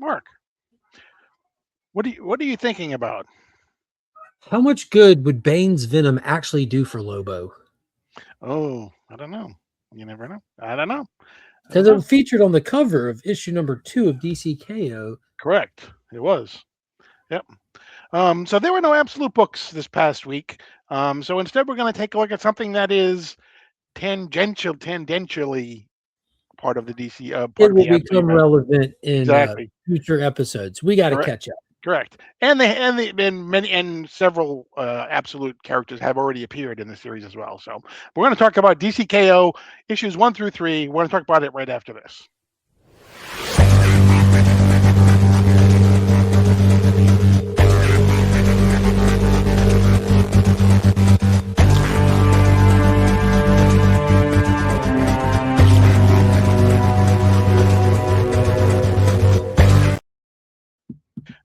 Mark, what are you thinking about? How much good would Bane's venom actually do for Lobo? Oh, I don't know. You never know. I don't know. I don't Because it know. was featured on the cover of issue number 2 of DC K.O. Correct. It was. Yep. So there were no absolute books this past week. So instead, we're going to take a look at something that is tangentially part of the DC, part It of will the absolute become universe. relevant in Exactly. future episodes. We got to Correct. catch up. Correct. And many and several absolute characters have already appeared in the series as well. So we're going to talk about DCKO issues 1 through 3. We're going to talk about it right after this.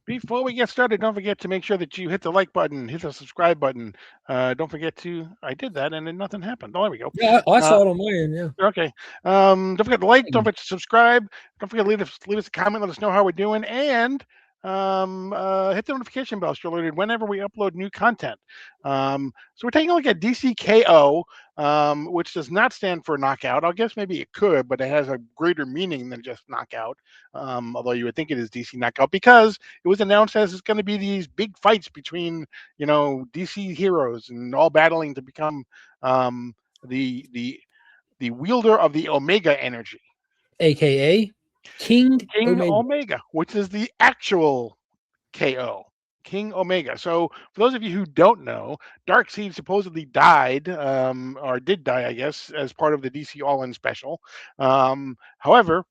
Before we get started, don't forget to make sure that you hit the like button, hit the subscribe button. Don't forget to. I did that, and then nothing happened. Oh, there we go. Yeah, I Uh, saw it on my end. Yeah. okay. Don't forget to like. Don't forget to subscribe. Don't forget to leave us a comment. Let us know how we're doing, and hit the notification bell so you're alerted whenever we upload new content. So we're taking a look at DCKO, which does not stand for knockout. I guess maybe it could, but it has a greater meaning than just knockout. Although you would think it is DC knockout because it was announced as it's going to be these big fights between DC heroes and all battling to become um, the the the wielder of the Omega energy, AKA King King Omega. Omega, which is the actual KO. King Omega. So, for those of you who don't know, Darkseid supposedly died, or did die, I guess, as part of the DC All In special. However,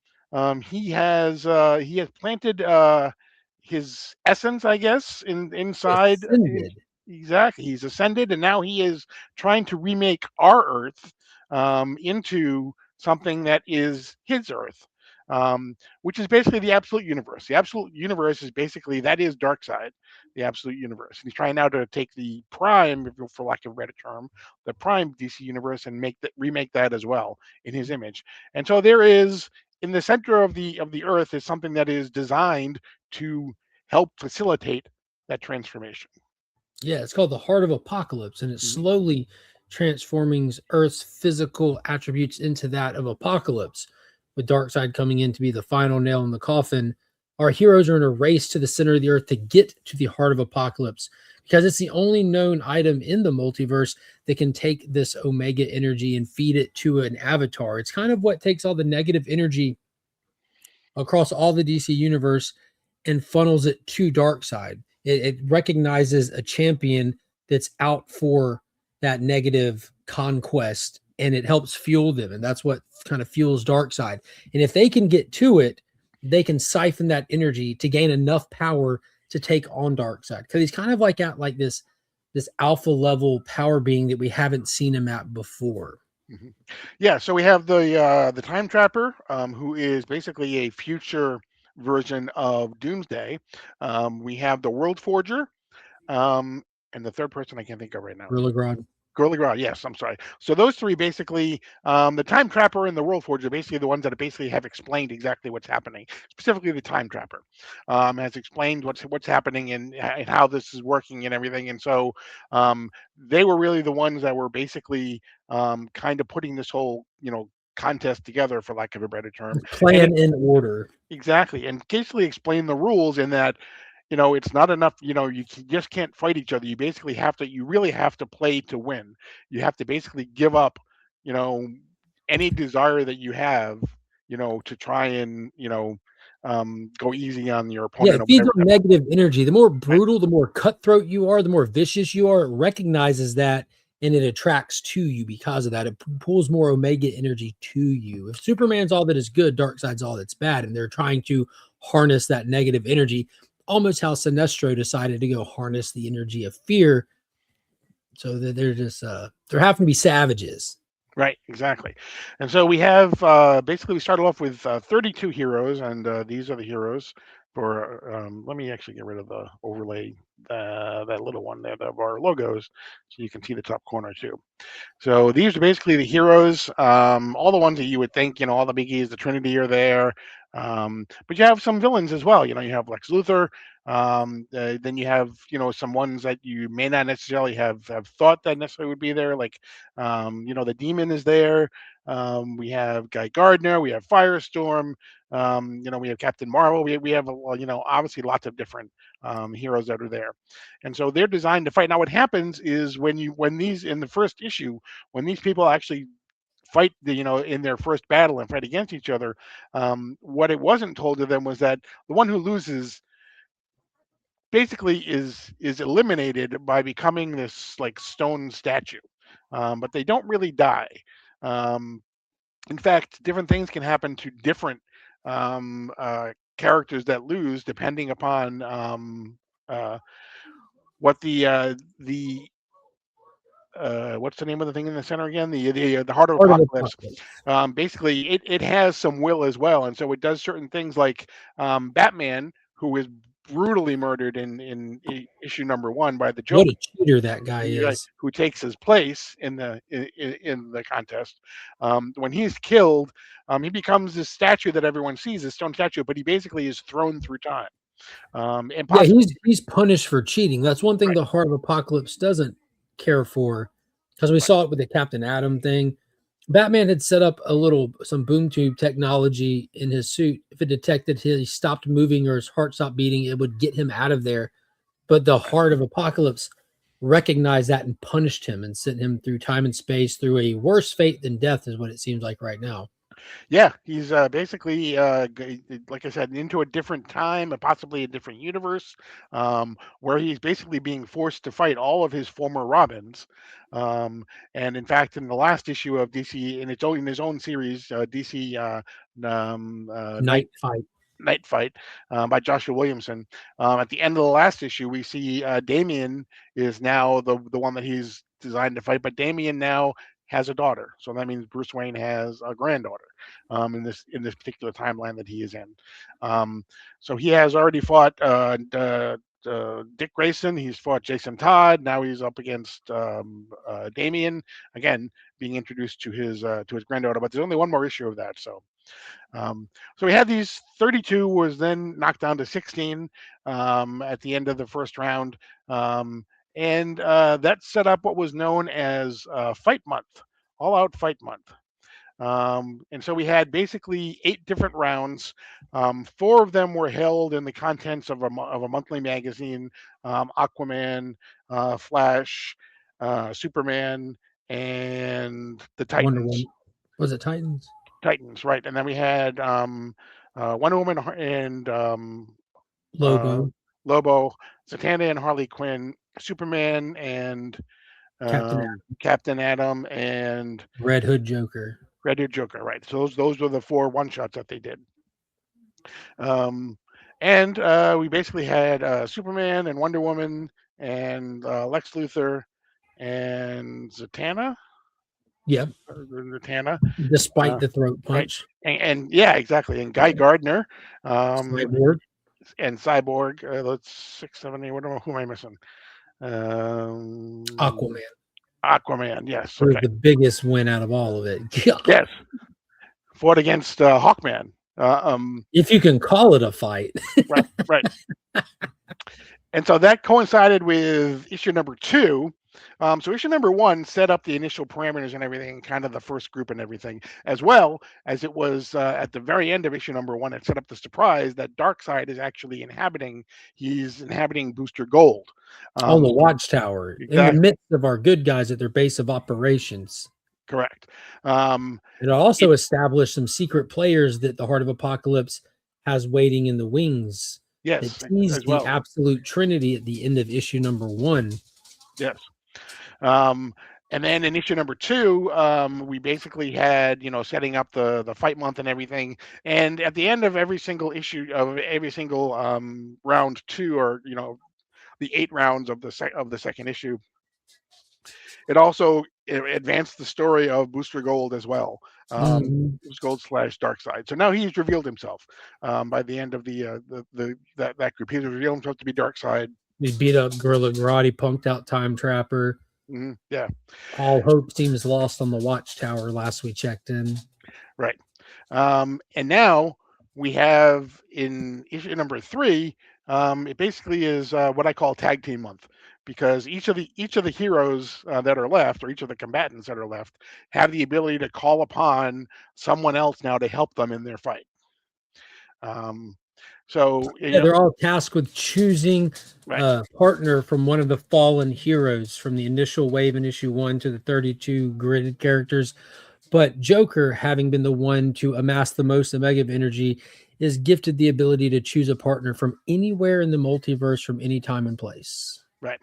he has planted his essence, I guess, inside. Ascended. Exactly, he's ascended, and now he is trying to remake our Earth into something that is his Earth. Which is basically the absolute universe. The absolute universe is basically that is Darkseid, the absolute universe. And he's trying now to take the prime, for lack of a better term, the prime DC universe and remake that as well in his image. And so there is in the center of the Earth is something that is designed to help facilitate that transformation. Yeah, it's called the Heart of Apocalypse, and it's Mhm. slowly transforming Earth's physical attributes into that of Apocalypse. With Darkseid coming in to be the final nail in the coffin, our heroes are in a race to the center of the Earth to get to the Heart of Apocalypse because it's the only known item in the multiverse that can take this Omega energy and feed it to an avatar. It's kind of what takes all the negative energy across all the DC universe and funnels it to Darkseid. It recognizes a champion that's out for that negative conquest and it helps fuel them. And that's what kind of fuels Darkseid. And if they can get to it, they can siphon that energy to gain enough power to take on Darkseid. Because he's kind of like at like this alpha level power being that we haven't seen him at before. Mhm. Yeah, so we have the time trapper, who is basically a future version of Doomsday. We have the World Forger, um, and the third person I can't think of right now. Gorilla Girly Grodd, yes, I'm sorry. So those three basically, the Time Trapper and the World Forger, are basically the ones that basically have explained exactly what's happening. Specifically, the Time Trapper has explained what's happening and how this is working and everything. And so they were really the ones that were basically kind of putting this whole contest together, for lack of a better term. And plan in order. exactly, and basically explain the rules in that it's not enough. Just can't fight each other. You basically have to. You really have to play to win. You have to basically give up, you know, any desire that you have, to try and go easy on your Yeah, opponent it or feeds whatever. on negative energy. The more Right. brutal, the more cutthroat you are, the more vicious you are. It recognizes that and it attracts to you because of that. It pulls more Omega energy to you. If Superman's all that is good, Darkseid's all that's bad. And they're trying to harness that negative energy, almost how Sinestro decided to go harness the energy of fear. So that they're just they're having to be savages. Right, exactly. And so we have basically we started off with 32 heroes, and these are the heroes for let me actually get rid of the overlay, that little one there of our logos, so you can see the top corner too. So these are basically the heroes, all the ones that you would think, all the biggies, the Trinity are there. But you have some villains as well. You have Lex Luthor. Then you have, some ones that you may not necessarily have thought that necessarily would be there. Like, the Demon is there. We have Guy Gardner. We have Firestorm. We have Captain Marvel. We have, obviously lots of different heroes that are there, and so they're designed to fight. Now, what happens is when these in the first issue, when these people actually fight, in their first battle and fight against each other, what it wasn't told to them was that the one who loses basically is eliminated by becoming this like stone statue, but they don't really die. Um, in fact, different things can happen to different characters that lose depending upon uh, what the what's the name of the thing in the center again? The Heart of Part of the Apocalypse. apocalypse. Basically, it has some will as well, and so it does certain things like Batman, who is brutally murdered in issue number one by the What Joker, a cheater that guy is. who takes his place in the contest. When he's killed, he becomes this statue that everyone sees, this stone statue, but he basically is thrown through time, and Yeah, possibly he's punished for cheating. That's one thing right, the Heart of Apocalypse doesn't care for, because we right. saw it with the Captain Atom thing. Batman had set up some boom tube technology in his suit. If it detected he stopped moving or his heart stopped beating, it would get him out of there. But the Heart of Apocalypse recognized that and punished him and sent him through time and space through a worse fate than death, is what it seems like right now. Yeah, he's basically, like I said, into a different time, possibly a different universe, where he's basically being forced to fight all of his former Robins. And in fact, in the last issue of DC, in his own series, DC Night Night fight. Night Fight, by Joshua Williamson. At the end of the last issue, we see Damian is now the one that he's designed to fight, but Damian now has a daughter, so that means Bruce Wayne has a granddaughter, in this particular timeline that he is in. So he has already fought Dick Grayson. He's fought Jason Todd. Now he's up against Damian again, being introduced to his granddaughter. But there's only one more issue of that, so. So we had these 32 was then knocked down to 16 at the end of the first round. And that set up what was known as Fight Month, All Out Fight Month. And so we had basically 8 different rounds. 4 of them were held in the contents of a monthly magazine: Aquaman, Flash, Superman, and the Wonder Titans. Woman. Was it Titans? Titans, right? And then we had Wonder Woman and uh, Lobo, Lobo, Zatanna and Harley Quinn, Superman and Captain Captain Atom, and Red Hood Joker. Red Hood Joker, right? So those were the 4 one shots that they did. Um, and we basically had Superman and Wonder Woman and Lex Luthor and Zatanna. Yeah, Zatanna, despite uh, the throat right? punch. And yeah, exactly. And Guy Gardner, um, Cyborg, and Cyborg. Let's 6, 7, 8. What who am I missing? Um, Aquaman. Aquaman. Yes. It was Okay. the biggest win out of all of it. God. Yes. Fought against Hawkman. If you can call it a fight. Right. Right. And so that coincided with issue number 2. So issue number 1 set up the initial parameters and everything, kind of the first group and everything, as well as it was at the very end of issue number 1. It set up the surprise that Darkseid is actually inhabiting. He's inhabiting Booster Gold. On the watchtower, in the Exactly. midst of our good guys at their base of operations. Correct. Um, It also established some secret players that the Heart of Apocalypse has waiting in the wings. It yes, teased as the well. absolute trinity at the end of issue number 1. Yes. And then in issue number 2, we basically had, setting up the fight month and everything. And at the end of every single issue of every single round 2, or the 8 rounds of the second issue, it also advanced the story of Booster Gold as well. Mhm. Booster Gold / Darkseid. So now he's revealed himself by the end of the that group. He's revealed himself to be Darkseid. We beat up Gorilla Grodd, punked out Time Trapper. Yeah, All hope seems lost on the Watchtower last we checked in. right. And now we have in issue number 3. It basically is what I call tag team month, because each of the heroes that are left, or each of the combatants that are left, have the ability to call upon someone else now to help them in their fight. Um, so Yeah, they're all tasked with choosing right, a partner from one of the fallen heroes from the initial wave in issue 1 to the 32 gridded characters. But Joker, having been the one to amass the most Omega energy, is gifted the ability to choose a partner from anywhere in the multiverse from any time and place. right.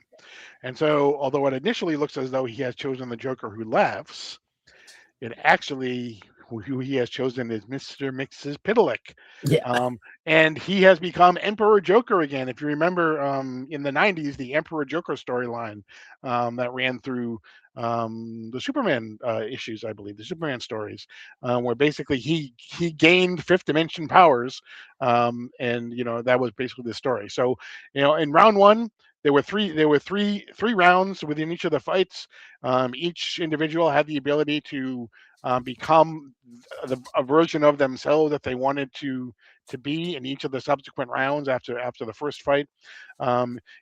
And so, although it initially looks as though he has chosen the Joker who laughs, it actually who he has chosen is Mr. Mixes Pitalik. Yeah. And he has become Emperor Joker again. If you remember in the 90s, the Emperor Joker storyline that ran through the Superman issues, I believe, the Superman stories, where basically he gained fifth dimension powers, and that was basically the story. So in round 1, there were three rounds within each of the fights. Each individual had the ability to become a version of themselves that they wanted to be in each of the subsequent rounds after the first fight.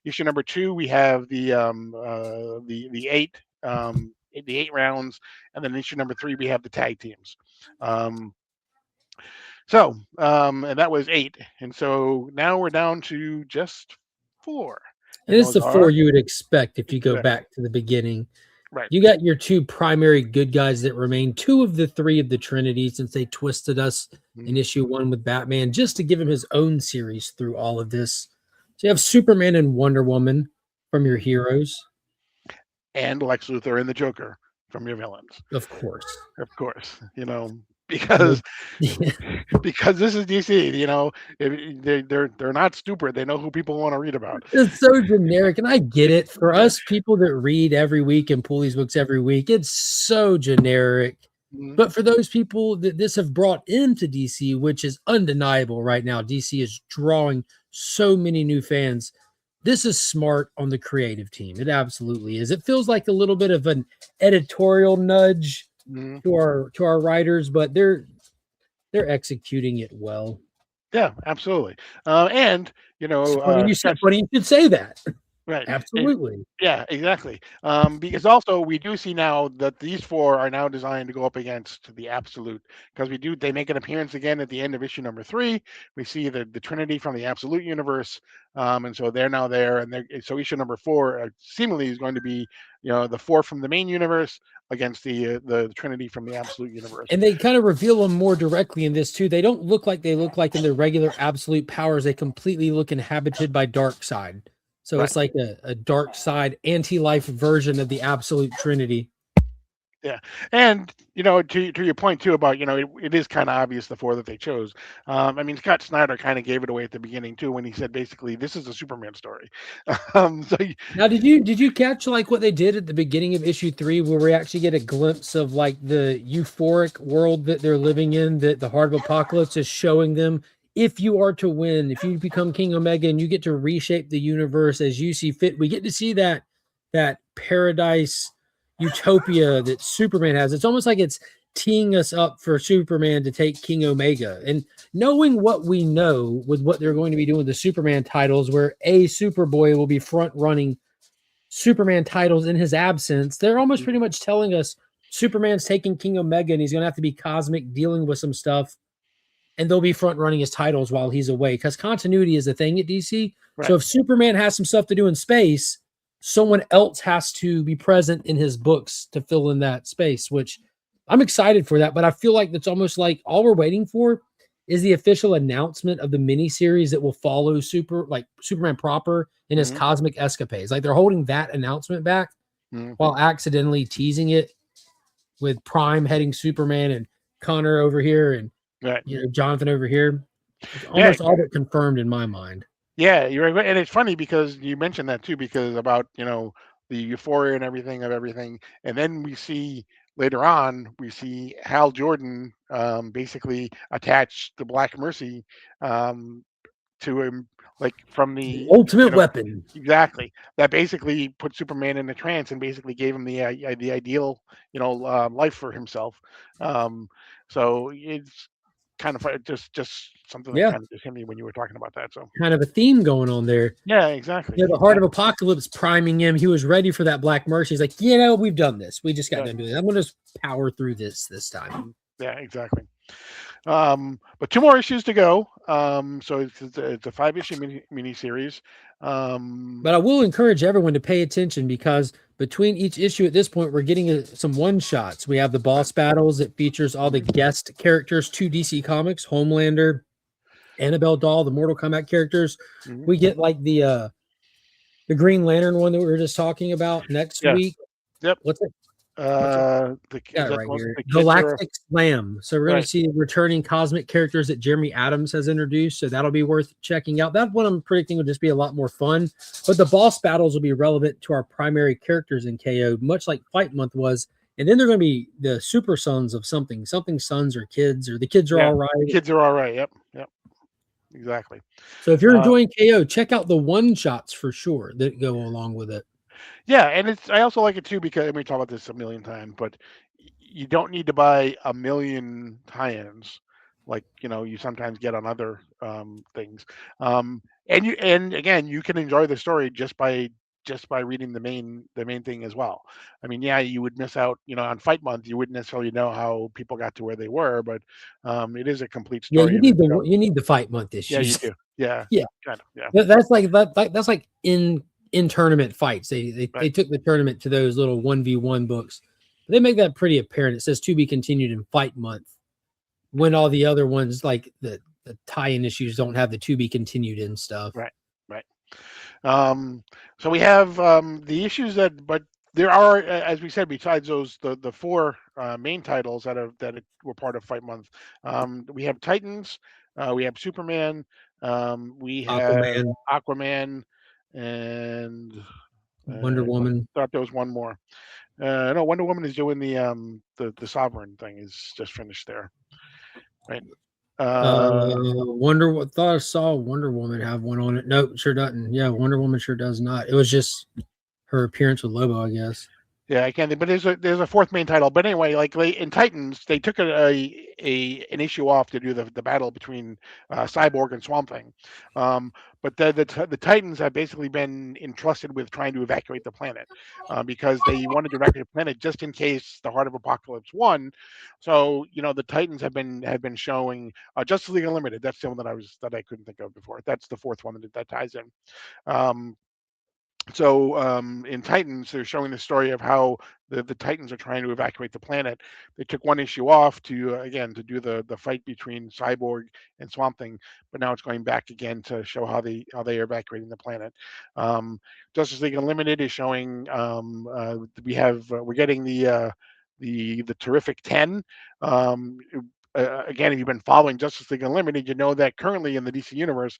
Issue number 2, we have the 8 rounds, and then issue number 3, we have the tag teams. And that was 8, and so now we're down to just 4. And And it's those the 4 are you would expect if you go exactly back to the beginning. right. You got your 2 primary good guys that remain, 2 of the 3 of the Trinity, since they twisted us in Mhm. issue 1 with Batman, just to give him his own series through all of this. So you have Superman and Wonder Woman from your heroes, And Lex Luthor and the Joker from your villains, of course. of course. The- Because because this is DC. They're not stupid. They know who people want to read about. It's so generic, and I get it. For Yeah. us people that read every week and pull these books every week, it's so generic. Mhm. But for those people that this have brought into DC, which is undeniable right now, DC is drawing so many new fans. This is smart on the creative team. It absolutely is. It feels like a little bit of an editorial nudge Mhm. to our writers, but they're executing it well. Yeah, absolutely. And It's funny you said Scott, funny you should say that. right? Absolutely. Yeah, exactly. Because also we do see now that these 4 are now designed to go up against the Absolute, because they make an appearance again at the end of issue number 3. We see the Trinity from the Absolute universe, and so they're now there, and so issue number 4 seemingly is going to be the 4 from the main universe against the Trinity from the Absolute universe. And they kind of reveal them more directly in this too. They don't look like they look like in their regular absolute powers. They completely look inhabited by Darkseid. So Right. it's like a Darkseid anti-life version of the absolute Trinity. Yeah, and to your point too about it is kind of obvious the 4 that they chose. I mean, Scott Snyder kind of gave it away at the beginning too when he said basically this is a Superman story. So Now, did you catch like what they did at the beginning of issue 3, where we actually get a glimpse of like the euphoric world that they're living in, that the Heart of Apocalypse is showing them, if you are to win, if you become King Omega and you get to reshape the universe as you see fit, we get to see that paradise utopia that Superman has. It's almost like it's teeing us up for Superman to take King Omega. And knowing what we know with what they're going to be doing with the Superman titles, where a Superboy will be front running Superman titles in his absence, they're almost pretty much telling us Superman's taking King Omega and he's going to have to be cosmic, dealing with some stuff, and they'll be front running his titles while he's away, because continuity is a thing at DC. So right, if Superman has some stuff to do in space, someone else has to be present in his books to fill in that space, which I'm excited for that. But I feel like that's almost like all we're waiting for is the official announcement of the miniseries that will follow Superman proper in his hmm cosmic escapades. Like they're holding that announcement back hmm while accidentally teasing it with Prime heading Superman and Connor over here and right, Jonathan over here. It's yeah, almost all but confirmed in my mind. yeah. You're right, and it's funny because you mentioned that too, because about the euphoria and everything, and then we see later on we see Hal Jordan basically attach the Black Mercy um, to him, like from The the ultimate weapon. exactly, that basically put Superman in a trance and basically gave him the ideal life for himself. Um, so it's kind of just something that Yeah, kind of just hit me when you were talking about that. So kind of a theme going on there. yeah, exactly, The Heart of exactly. Apocalypse priming him. He was ready for that Black Mercy. He's like, we've done this. We just got Yeah, done doing it. I'm gonna just power through this time. yeah, exactly. But two more issues to go. So it's a 5 issue mini series. Um, But I will encourage everyone to pay attention because between each issue at this point, we're getting some one shots. We have the right. boss battles that features all the Mhm, guest characters to DC Comics, Homelander, Annabelle Doll, the Mortal Kombat characters. mhm. We get like the Green Lantern one that we were just talking about next Yes. week. Yep. What's it? What's it? Is Got it that right one? here. The kids are Galactic Slam. So we're going to right. see returning cosmic characters that Jeremy Adams has introduced. So that'll be worth checking out. That one I'm predicting will just be a lot more fun. But the boss battles will be relevant to our primary characters in KO, much like Fight Month was. And then they're going to be the super sons of something sons or kids, or the kids are Yeah, all the right. kids are all right. Yep. Yep. Exactly. So if you're Uh, enjoying KO, check out the one shots for sure that go along with it. Yeah, and I also like it too because we talk about this a million times, but you don't need to buy a million tie-ins like you sometimes get on other things. And again, you can enjoy the story just by reading the main thing as well. I mean, yeah, you would miss out, on Fight Month. You wouldn't necessarily know how people got to where they were, but it is a complete Yeah, story in itself. you need the Fight Month Yeah, you issues. do. Yeah, Yeah. kind of. Yeah, That's like that's like in tournament fights. They right. took the tournament to those little 1v1 books. They make that pretty apparent. It says to be continued in Fight Month when all the other ones like the tie-in issues don't have the to be continued in stuff. Right, right. Um, so we have the issues but there are, as we said, besides those the four main titles were part of Fight Month. We have Titans, we have Superman, we have Aquaman, Aquaman, and Wonder I Woman, thought there was one more. No, Wonder Woman is doing the Sovereign thing is just finished there, right? Uh, Thought I saw Wonder Woman have one on it. Nope, sure doesn't. Yeah, Wonder Woman sure does not. It was just her appearance with Lobo, I guess. Yeah, I can't think, but there's a fourth main title. But anyway, like in Titans, they took an issue off to do the battle between Cyborg and Swamp Thing. But the Titans have basically been entrusted with trying to evacuate the planet because they wanted to evacuate the planet just in case the Heart of Apocalypse won. So the Titans have been showing Justice League Unlimited. That's the one that I couldn't think of before. That's the fourth one that ties in. Um, so in Titans, they're showing the story of how the Titans are trying to evacuate the planet. They took one issue off to again to do the fight between Cyborg and Swamp Thing, but now it's going back again to show how they are evacuating the planet. Um, Justice League Unlimited is showing we're getting the terrific 10. Um, again, if you've been following Justice League Unlimited, you know that currently in the DC universe,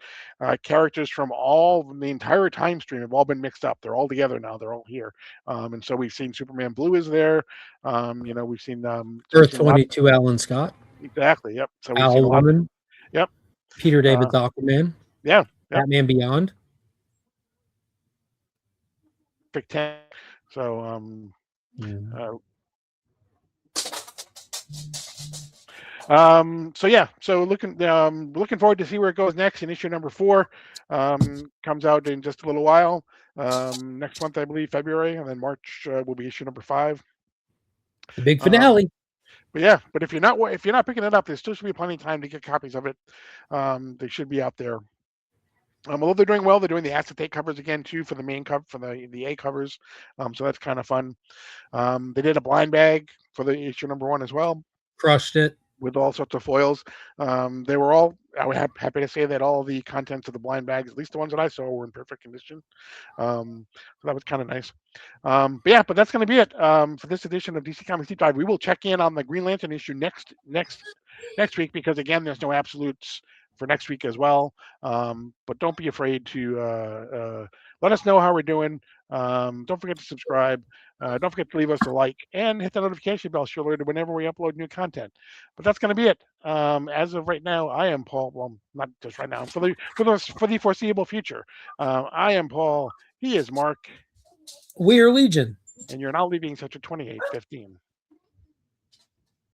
characters from the entire time stream have all been mixed up. They're all together now. They're all here, and so we've seen Superman Blue is there. We've Earth seen a lot. 22, Alan Scott, Exactly. Yep. So we've seen a Owl lot. Woman, Yep. Peter Uh, David's Aquaman, yeah. Yep. Batman Beyond. Pick 10. So Yeah. uh, so yeah, so looking forward to see where it goes next in issue number 4. Comes out in just a little while. Next month, I believe, February, and then March will be issue number 5. The big Um, finale. but yeah, but if you're not picking it up, there still should be plenty of time to get copies of it. They should be out there. Although they're doing well, they're doing the acetate covers again too for the main cover for the A covers. So that's kind of fun. They did a blind bag for the issue number 1 as well, Crushed it. with all sorts of foils. They were all. I was happy to say that all the contents of the blind bags, at least the ones that I saw, were in perfect condition. So that was kind of nice. But that's going to be it for this edition of DC Comics Deep Dive. We will check in on the Green Lantern issue next week because again, there's no absolutes for next week as well. But don't be afraid to let us know how we're doing. Don't forget to subscribe. Don't forget to leave us a like and hit the notification bell so you're alerted whenever we upload new content. But that's going to be it. As of right now, I am Paul. Well, not just right now, for the foreseeable future. I am Paul. He is Mark. We are Legion. And you're not leaving such a 2815.